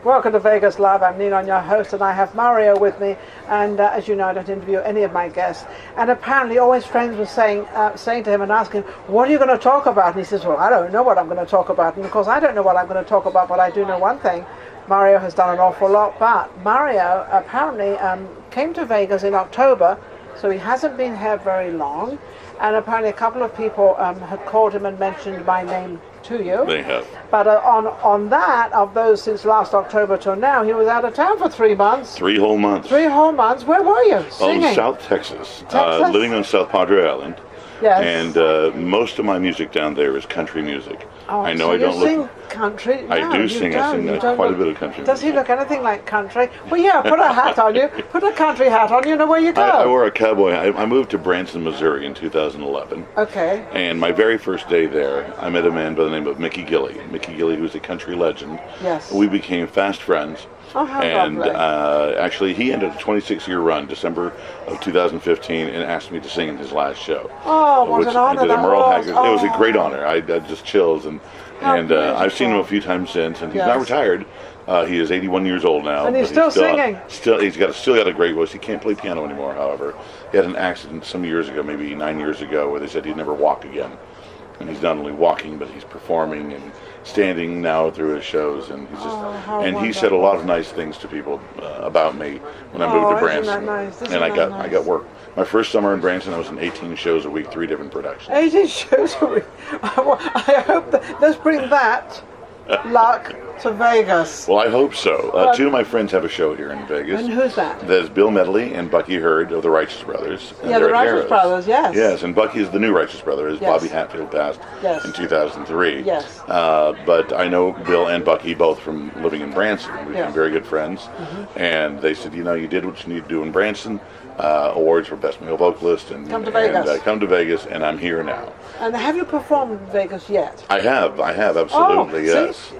Welcome to Vegas Live. I'm Ninon, your host, and I have Mario with me. And as you know, I don't interview any of my guests. And apparently, always friends were saying to him and asking, "What are you going to talk about?" And he says, "Well, I don't know what I'm going to talk about." And of course, I don't know what I'm going to talk about, but I do know one thing: Mario has done an awful lot. But Mario apparently came to Vegas in October, so he hasn't been here very long. And apparently, a couple of people had called him and mentioned my name to you. They have. But on that, of those since last October till now, he was out of town for 3 months. 3 whole months. 3 whole months. Where were you? Singing? In South Texas. Texas? Living on South Padre Island. Yes. And most of my music down there is country music. Oh, I know so I don't you sing look. country? No, I do sing. I sing quite a bit of country Does music. he look anything like country? Well, yeah, put a hat on you. Put a country hat on you, know where you go. I wore a cowboy. I moved to Branson, Missouri in 2011. Okay. And my very first day there, I met a man by the name of Mickey Gilley. Mickey Gilley, who's a country legend. Yes. We became fast friends. Oh, how and lovely. actually, he ended a 26-year run, December of 2015, and asked me to sing in his last show. Oh, what an honor that was. It was a great honor. I just chills, and I've seen him a few times since, and he's not retired. He is 81 years old now. And he's still singing. Still got a great voice. He can't play piano anymore, however. He had an accident some years ago, maybe 9 years ago, where they said he'd never walk again. And he's not only walking, but he's performing and standing now through his shows, and he's just he said a lot of nice things to people about me when I moved to Branson. And I got work. My first summer in Branson, I was in 18 shows a week, 3 different productions. 18 shows a week. I hope that let's bring that luck to Vegas. Well, I hope so. 2 of my friends have a show here in Vegas. And who's that? There's Bill Medley and Bucky Hurd of the Righteous Brothers. Yeah, the Righteous Brothers, yes. Yes, and Bucky is the new Righteous Brother, as Bobby Hatfield passed in 2003. Yes. But I know Bill and Bucky both from living in Branson. We've been very good friends. And they said, you did what you need to do in Branson. Awards for Best Male Vocalist. And come to Vegas. And come to Vegas, and I'm here now. And have you performed in Vegas yet? I have, absolutely, yes.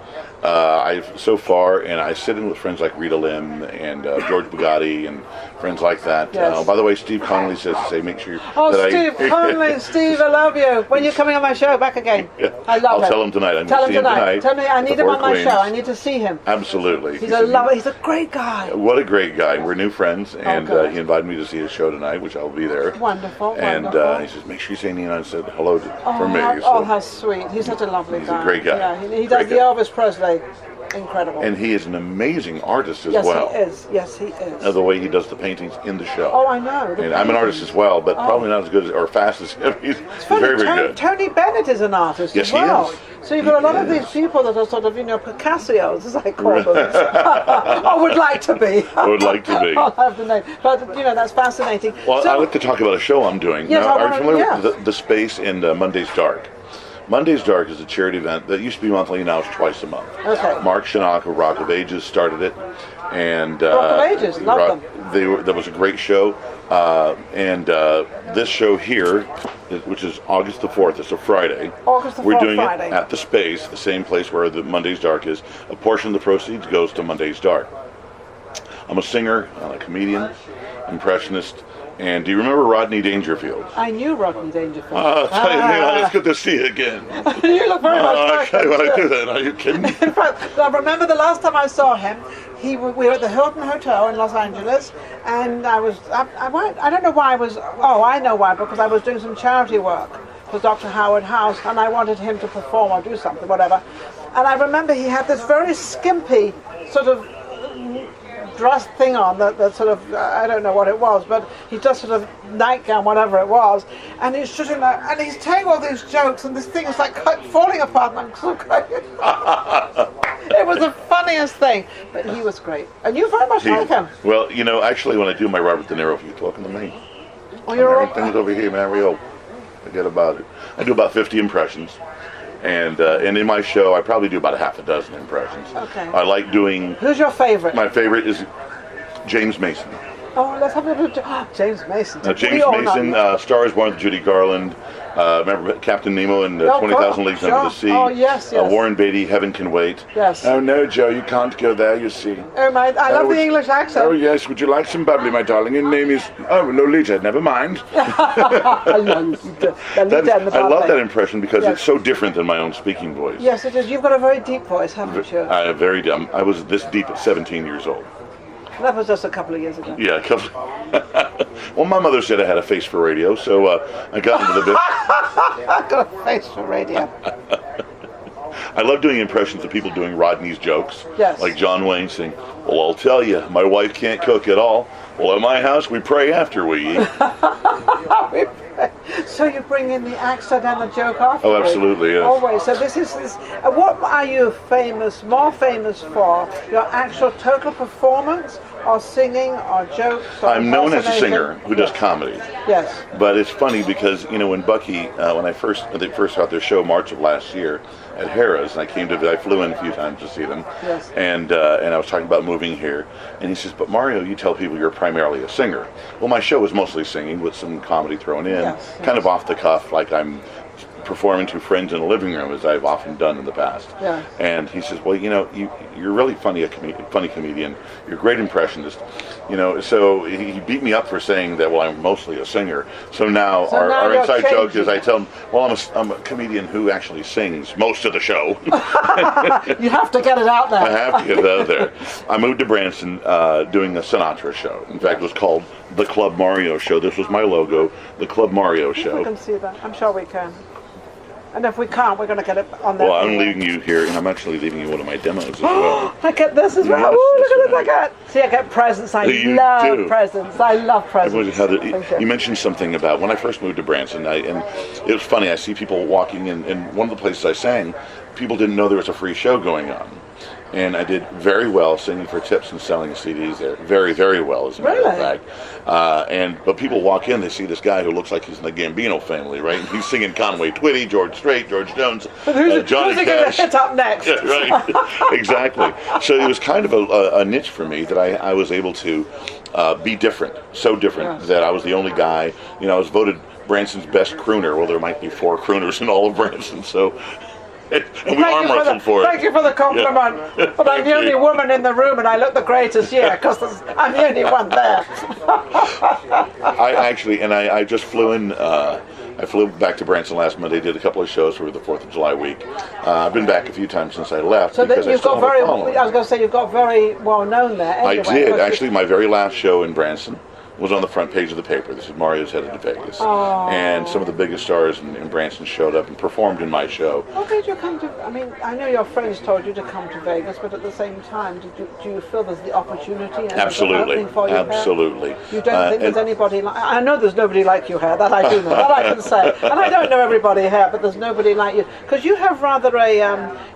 I've so far, and I sit in with friends like Rita Lim and George Bugatti and friends like that. Yes. By the way, Steve Connolly says to say, make sure. Steve Connolly, Steve, I love you. When you're coming on my show, back again. I love him. I'll tell him tonight. Tell him tonight. Tell me, I need him on my show. I need to see him. Absolutely. He's a great guy. What a great guy. We're new friends, and he invited me to see his show tonight, which I'll be there. Wonderful. And he says, make sure you say Ninon. I said hello from me. How sweet. He's such a lovely guy. He's a great guy. Yeah, he does the Elvis Presley. Incredible. And he is an amazing artist as well. Yes, he is. The way he does the paintings in the show. Oh, I know. And I'm an artist as well, but probably not as good or fast as him. He's very, very good. Tony Bennett is an artist as well. Yes, he is. So you've got a lot of these people that are sort of, Picassos, as I call them. I would like to be. I would like to be. I'll have the name. But, that's fascinating. Well, I'd like to talk about a show I'm doing. Yes, now, are you familiar with the space in Monday's Dark? Monday's Dark is a charity event that used to be monthly, now it's twice a month. Okay. Mark Shinnok of Rock of Ages started it. And Rock of Ages, love them. That was a great show. This show here, which is August the 4th, it's a Friday. August the 4th, We're doing Friday. it at the Space, the same place where the Monday's Dark is. A portion of the proceeds goes to Monday's Dark. I'm a singer, a comedian, impressionist. And do you remember Rodney Dangerfield? I knew Rodney Dangerfield. It's good to see you again. You look very much like when I do that, are you kidding? In fact, I remember the last time I saw him, we were at the Hilton Hotel in Los Angeles, and I don't know why I know why, because I was doing some charity work for Dr. Howard House, and I wanted him to perform or do something, whatever. And I remember he had this very skimpy sort of dress thing on that sort of, I don't know what it was, but he just sort of nightgown, whatever it was, and he's sitting there and he's telling all these jokes, and this thing is like falling apart, and I'm so crying. It was the funniest thing, but he was great, and you very much like him. Well, actually, when I do my Robert De Niro, if you're talking to me, everything's over here, Mario. Forget about it. I do about 50 impressions. And in my show, I probably do about a half a dozen impressions. Okay. I like doing... Who's your favorite? My favorite is James Mason. Oh, let's have a look. James Mason. James Mason stars one with Judy Garland. Remember Captain Nemo and 20,000 Leagues Under the Sea? Oh, yes, yes. Warren Beatty, Heaven Can Wait. Yes. Oh, no, Joe, you can't go there, you see. Oh, my, I love the English accent. Oh, yes, would you like some bubbly, my darling? Your name is... Oh, Lolita, never mind. I love that impression because it's so different than my own speaking voice. Yes, it is. You've got a very deep voice, haven't you? Very dumb. I was this deep at 17 years old. That was just a couple of years ago. Yeah, a couple. Well, my mother said I had a face for radio, so I got into the bit. I got a face for radio. I love doing impressions of people doing Rodney's jokes. Yes. Like John Wayne saying, "Well, I'll tell you, my wife can't cook at all. Well, at my house, we pray after we eat." So you bring in the accent and the joke after. Oh, absolutely, yes. Always. So this is what are you more famous for? Your actual total performance, or singing, or jokes? Or I'm known as a singer who does comedy. Yes. But it's funny because when Bucky, when they first had their show March of last year at Harrah's, and I flew in a few times to see them. Yes. And I was talking about moving here, and he says, "But Mario, you tell people you're primarily a singer." Well, my show is mostly singing with some comedy thrown in, kind of off the cuff, like I'm performing to friends in a living room, as I've often done in the past. Yeah. And he says, "Well, you're really funny comedian. You're a great impressionist. So he beat me up for saying that. Well, I'm mostly a singer. So now our inside joke is I tell him, well, I'm a comedian who actually sings most of the show. You have to get it out there. I have to get it out there. I moved to Branson doing a Sinatra show. In fact, it was called The Club Mario Show. This was my logo, The Club Mario Show. We can see that. I'm sure we can. And if we can't, we're going to get it on there. Well, I'm leaving you here, and I'm actually leaving you one of my demos as well. I get this as well. Yes, Ooh, look at this. See, I get presents. I love presents. I love presents. You mentioned something about when I first moved to Branson, and it was funny. I see people walking in, and one of the places I sang, people didn't know there was a free show going on. And I did very well singing for tips and selling CDs there. Very, very well, as a matter of fact. But people walk in, they see this guy who looks like he's in the Gambino family, right? And he's singing Conway Twitty, George Strait, George Jones, who's Johnny he going to hit up next? Yeah, right, exactly. So it was kind of a niche for me that I was able to be different, so different that I was the only guy. I was voted Branson's best crooner. Well, there might be 4 crooners in all of Branson, so... And we arm wrestled for it. Thank you for the compliment. Yeah. But I'm the only woman in the room, and I look the greatest here because I'm the only one there. I just flew in. I flew back to Branson last Monday. Did a couple of shows for the 4th of July week. I've been back a few times since I left. So that you've got very. I was going to say you've got very well known there. Anyway, I did actually. My very last show in Branson was on the front page of the paper. This is Mario's headed to Vegas. Oh. And some of the biggest stars in Branson showed up and performed in my show. Why did you come to, I know your friends told you to come to Vegas, but at the same time, do you feel there's the opportunity and absolutely, for you absolutely. Here? You don't think there's anybody like, I know there's nobody like you here, that I do know, that I can say. And I don't know everybody here, but there's nobody like you. Because you have rather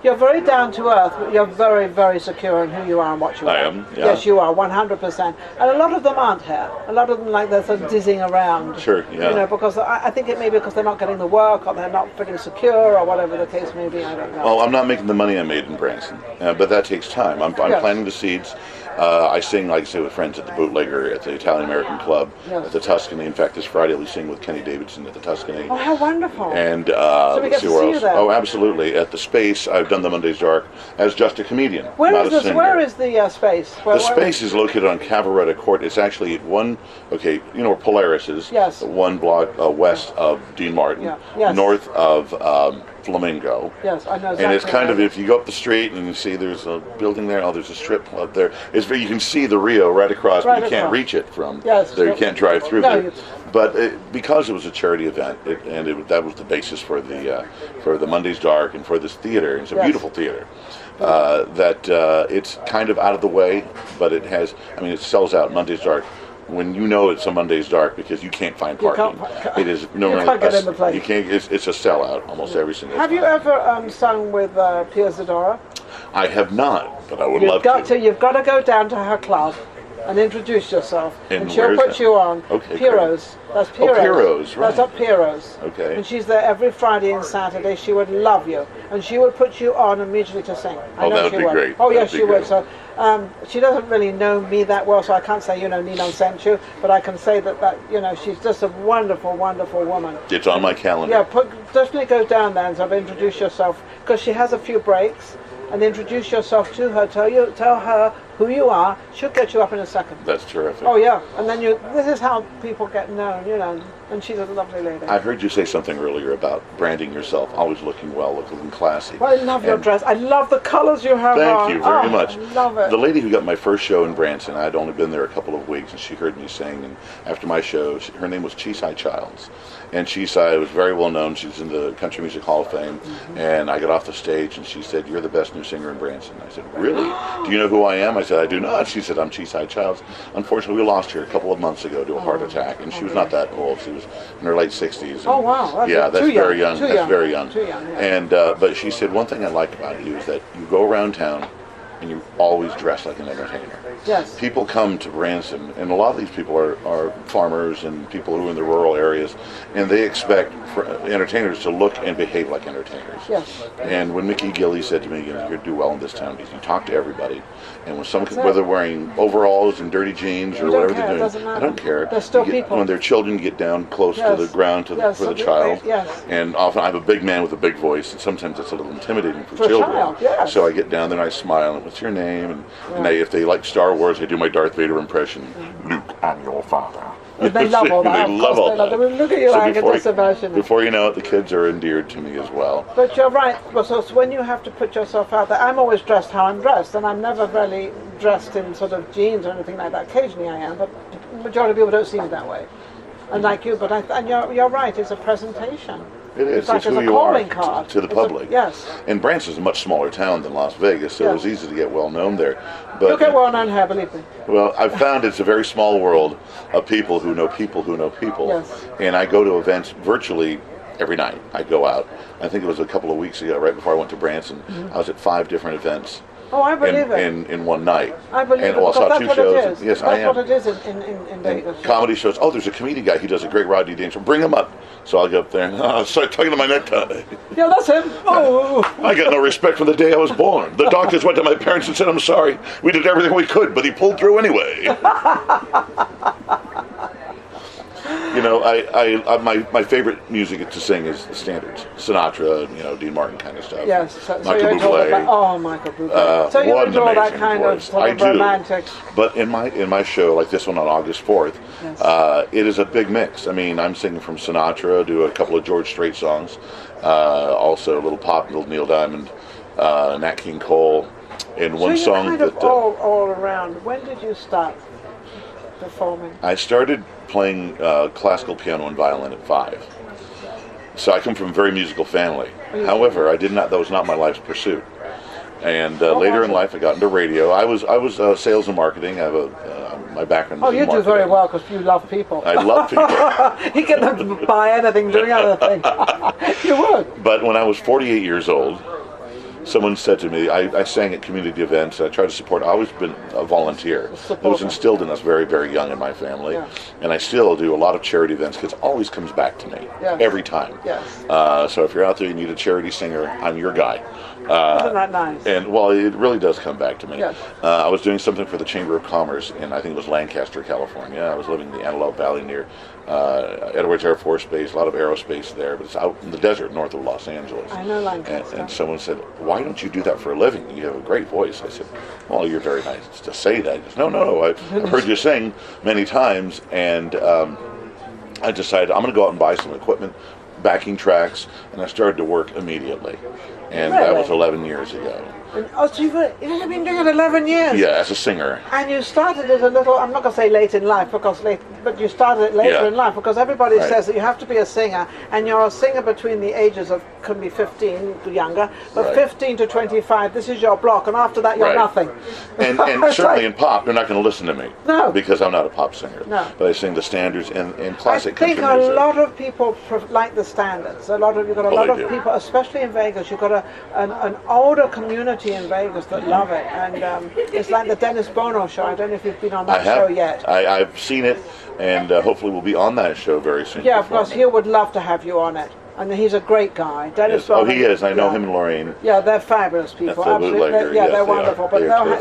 you're very down to earth, but you're very, very secure in who you are and what you are. I am, yeah. Yes, you are, 100%. And a lot of them aren't here. A lot of them like they're sort of dizzying around. Sure, yeah. Because I think it may be because they're not getting the work, or they're not feeling secure, or whatever the case may be. I don't know. Well, I'm not making the money I made in Branson, but that takes time. I'm planting the seeds. I sing, like I say, with friends at the Bootlegger, at the Italian American Club, at the Tuscany. In fact, this Friday we sing with Kenny Davidson at the Tuscany. Oh, how wonderful! And so we get to see you there. Oh, absolutely. At the Space, I've done the Mondays Dark as just a comedian. Where is the Space? The Space is located on Cavaretta Court. It's actually where Polaris is. Yes. One block west of Dean Martin, north of Flamingo. Yes, I know exactly. And it's kind of, if you go up the street and you see there's a building there, there's a strip club there. You can see the Rio right across, but you can't reach it from there. You can't drive through there. But because it was a charity event, that was the basis for the Mondays Dark and for this theater. It's a beautiful theater. It's kind of out of the way, but it sells out Mondays Dark. When it's a Monday's Dark because you can't find parking. It is normally you can't get in the place. You can't. It's a sellout almost every single time. Have you ever sung with Pia Zadora? I have not, but I would love to. You've got to go down to her club and introduce yourself. And she'll where's put that? you on. Okay, Piro's. That's Piro's. Piro's, right. That's at Piro's. Okay. And she's there every Friday and Saturday. She would love you. And she would put you on immediately to sing. I know that would she be would. great. Oh, That'd yes, be she would. great. So she doesn't really know me that well, so I can't say, Ninon sent you. But I can say that she's just a wonderful, wonderful woman. It's on my calendar. Yeah, definitely go down there and sort of introduce yourself, because she has a few breaks, and introduce yourself to her. Tell her who you are. She'll get you up in a second. That's terrific. Oh yeah, and then this is how people get known, and she's a lovely lady. I heard you say something earlier about branding yourself, always looking well, looking classy. Well, I love your dress. I love the colors you have on. Thank you very much. I love it. The lady who got my first show in Branson, I'd only been there a couple of weeks, and she heard me sing, and after my show, her name was Chisai Childs. And Chisai was very well known. She's in the Country Music Hall of Fame. Mm-hmm. And I got off the stage, and she said, "You're the best new singer in Branson." I said, "Really? Do you know who I am?" I said, "I do not." She said, "I'm Chisai Childs." Unfortunately, we lost her a couple of months ago to a heart attack, and she was not that old. She was in her late 60s. Oh, wow. That's very young. That's very young. Too young, yeah. And but she said, one thing I like about you is that you go around town and you always dress like an entertainer. Yes. People come to Branson, and a lot of these people are farmers and people who are in the rural areas, and they expect entertainers to look and behave like entertainers. Yes. And when Mickey Gilley said to me, you're going to do well in this town, because you talk to everybody, and when whether wearing overalls and dirty jeans or whatever they're doing, I don't care. They're still people. When their children get down close to the ground for the child, and often I have a big man with a big voice, and sometimes it's a little intimidating for children. Child, yes. So I get down there and I smile, and what's your name? And if they like Star Wars, I do my Darth Vader impression. Luke, I'm your father. They love all that. They love all that. Look at you, I can just imagine it. Before you know it, the kids are endeared to me as well. But you're right. Well, so when you have to put yourself out there, I'm always dressed how I'm dressed, and I'm never really dressed in sort of jeans or anything like that. Occasionally I am, but the majority of people don't see me that way. And like you, and you're right. It's a presentation. It is. It's like who a you are calling card to the public. Yes. And Branson's a much smaller town than Las Vegas, so it was easy to get well known there. But you'll get well known here, believe me. Well, I've found it's a very small world of people who know people who know people. Yes. And I go to events virtually every night. I go out. I think it was a couple of weeks ago, right before I went to Branson. Mm-hmm. I was at 5 different events. Oh, I believe it. In one night. I believe it. Well, I saw that's 2 what shows. it is. Yes, that's I am. what it is in Vegas. Comedy shows. Oh, there's a comedian guy. He does a great Rodney Dangerfield. Bring him up. So I'll go up there and start tugging to my necktie. Yeah, that's him. Oh. I got no respect from the day I was born. The doctors went to my parents and said, "I'm sorry. We did everything we could, but he pulled through anyway." My favorite music to sing is the standards, Sinatra, Dean Martin kind of stuff. Yes, so Michael Bublé. Michael Bublé. So you enjoy that kind of sort of romantic. But in my show, like this one on August 4th, it is a big mix. I mean, I'm singing from Sinatra, do a couple of George Strait songs, also a little pop, little Neil Diamond, Nat King Cole, and one song kind of all around. When did you start performing? I started playing classical piano and violin at 5. So I come from a very musical family. However, that was not my life's pursuit. And later in life, I got into radio. I was sales and marketing. I have my background. Oh, you do very well because you love people. I love people. You get them to buy anything, doing anything. You would. But when I was 48 years old, someone said to me, I sang at community events. I tried to support. I've always been a volunteer. It was instilled in us very, very young in my family. Yeah. And I still do a lot of charity events because it always comes back to me every time. Yes. So if you're out there, you need a charity singer, I'm your guy. Isn't that nice? And well, it really does come back to me. Yes. I was doing something for the Chamber of Commerce in, I think it was Lancaster, California. I was living in the Antelope Valley near Edwards Air Force Base, a lot of aerospace there, but it's out in the desert north of Los Angeles. I know Lancaster. And someone said, "Why don't you do that for a living? You have a great voice." I said, "Well, you're very nice to say that." He goes, No, I've heard you sing many times, and I decided I'm going to go out and buy some equipment, backing tracks, and I started to work immediately. And that was 11 years ago. So you've been doing it 11 years? Yeah, as a singer. And you started it a little, I'm not going to say late in life, but you started it later in life, because everybody says that you have to be a singer, and you're a singer between the ages of, could be 15 to younger, but 15 to 25, this is your block, and after that you're nothing. And certainly in pop, they're not going to listen to me. No. Because I'm not a pop singer. No. But I sing the standards and classic country music. I think a lot of people like the standards. You've got a lot of people, especially in Vegas, you've got an older community community in Vegas that love it, and it's like the Dennis Bono show. I don't know if you've been on that show yet. I've seen it, and hopefully we'll be on that show very soon. Yeah, of course, he would love to have you on it. And he's a great guy. Dennis Bono. Oh, he is. I know him and Lorraine. Yeah, they're fabulous people. Absolutely. They're wonderful. But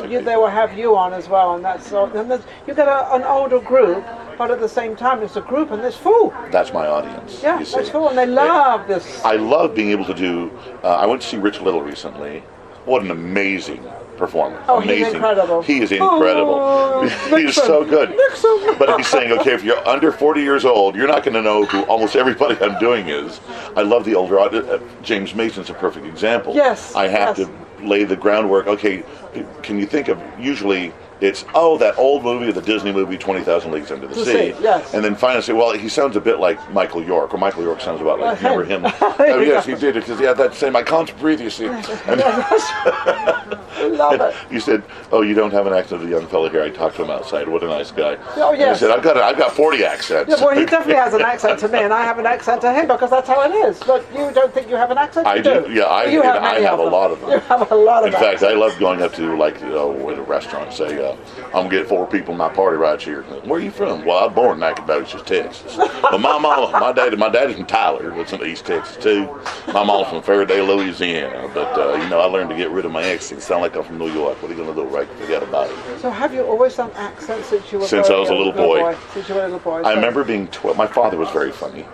they will have you on as well, and that's so. And you get an older group, but at the same time, it's a group and it's full. That's my audience. Yeah, it's full, and they love this. I love being able to do. I went to see Rich Little recently. What an amazing performer. Oh, amazing. he's incredible. He is incredible. Oh, He is so good. But he's saying, okay, if you're under 40 years old, you're not going to know who almost everybody I'm doing is. I love the older audience. James Mason's a perfect example. Yes. I have to lay the groundwork. Okay, can you think of, usually it's, that old movie, the Disney movie, 20,000 Leagues Under the Sea. Yes. And then finally say, well, he sounds a bit like Michael York, or Michael York sounds about like, remember him? Oh, yes, he did it, because he had that same, I can't breathe, you see. And I love it. You said, oh, you don't have an accent of a young fellow here. I talked to him outside. What a nice guy. Oh, yes. And he said, I've got 40 accents. Yeah, well, he definitely has an accent to me, and I have an accent to him, because that's how it is. But you don't think you have an accent? I do. Yeah, I have a lot of them. You have a lot of them. In fact, I love going up to, like, at a restaurant and say, I'm going to get 4 people in my party right here. Where are you from? Well, I was born in Nacogdoches, Texas. But my daddy's from Tyler. That's in East Texas, too. My mom's from Faraday, Louisiana. But, I learned to get rid of my accent. Sound like I'm from New York. What are you going to do, right? Forget about it. So have you always done accents since you were Since I was a little boy. Since you were a little boy. I remember being 12. My father was very funny.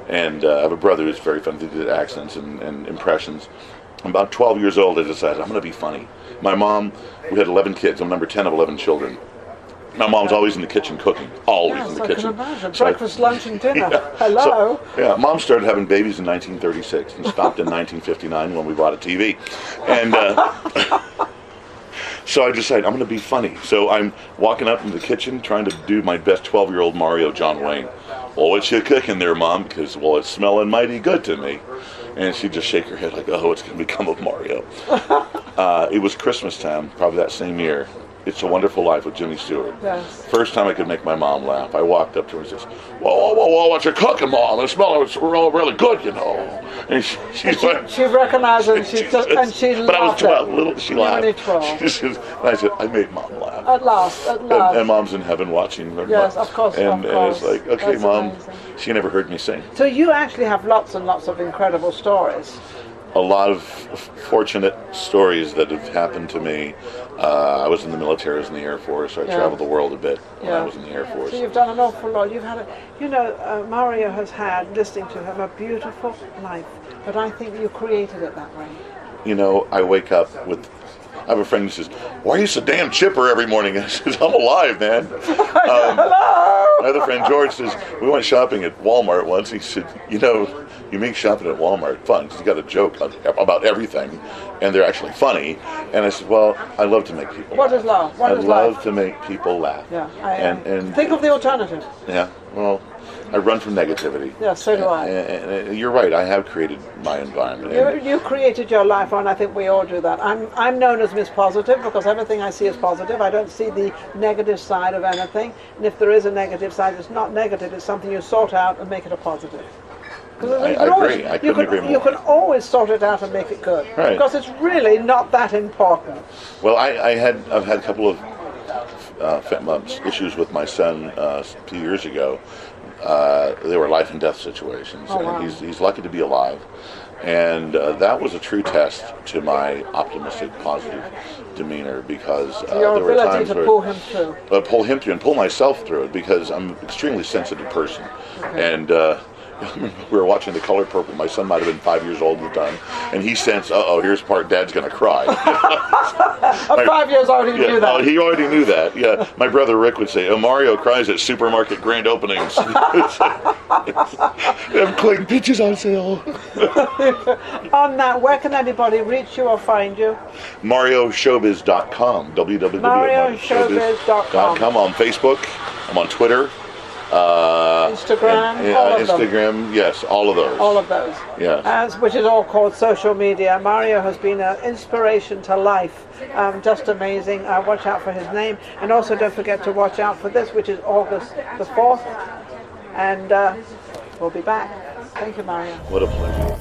And I have a brother who's very funny. He did accents and impressions. I'm about 12 years old, I decided I'm going to be funny. My mom, we had 11 kids. I'm number 10 of 11 children. My mom's always in the kitchen cooking. Always in the kitchen. I can imagine. Breakfast, lunch, and dinner. Hello. So, Mom started having babies in 1936 and stopped in 1959 when we bought a TV. And so I decided I'm going to be funny. So I'm walking up in the kitchen trying to do my best 12-year-old Mario John Wayne. Well, what's you cooking there, Mom? Because, it's smelling mighty good to me. And she'd just shake her head like, oh, it's going to become of Mario. It was Christmas time, probably that same year. It's a Wonderful Life with Jimmy Stewart. Yes. First time I could make my mom laugh. I walked up to her and says, whoa, what you cooking, Mom? It's really good, you know. And she recognized it, and she laughed. But I was 12, she laughed. You were 12. And I said, I made Mom laugh. At last. And Mom's in heaven watching her. Yes, of course. And it's like, okay, That's Mom. amazing. She never heard me sing. So you actually have lots and lots of incredible stories. A lot of fortunate stories that have happened to me. I was in the military, I was in the Air Force, so I traveled the world a bit when I was in the Air Force. So you've done an awful lot. You've had Mario has had, listening to him, a beautiful life, but I think you created it that way. I wake up with, I have a friend who says, why are you so damn chipper every morning? I says, I'm alive, man. Hello! My other friend George says, we went shopping at Walmart once. He said, you make shopping at Walmart fun because you got a joke about everything, and they're actually funny. And I said, well, I love to make people laugh. What is love? I love to make people laugh. Yeah, and think of the alternative. Yeah, well, I run from negativity. Yeah, so do I. And you're right, I have created my environment. You created your life, and I think we all do that. I'm known as Miss Positive because everything I see is positive. I don't see the negative side of anything. And if there is a negative side, it's not negative. It's something you sort out and make it a positive. I agree. I couldn't agree more. You can always sort it out and make it good, right? Because it's really not that important. Well, I've had a couple of issues with my son a few years ago. They were life and death situations, and he's lucky to be alive. And that was a true test to my optimistic, positive demeanor because there were times where pull him through. Pull him through and pull myself through it because I'm an extremely sensitive person, and. We were watching The Color Purple. My son might have been 5 years old at the time, and he sensed, here's the part Dad's going to cry. At 5 years old, he knew that. Oh, he already knew that. Yeah, my brother Rick would say, Mario cries at supermarket grand openings. I'm clicking peaches on sale. On that, where can anybody reach you or find you? MarioShowbiz.com. www.marioshowbiz.com. On Facebook. I'm on Twitter. Instagram, all of them. Instagram, yes, all of those. All of those. Yes. Which is all called social media. Mario has been an inspiration to life. Just amazing. Watch out for his name. And also don't forget to watch out for this, which is August the 4th. And we'll be back. Thank you, Mario. What a pleasure.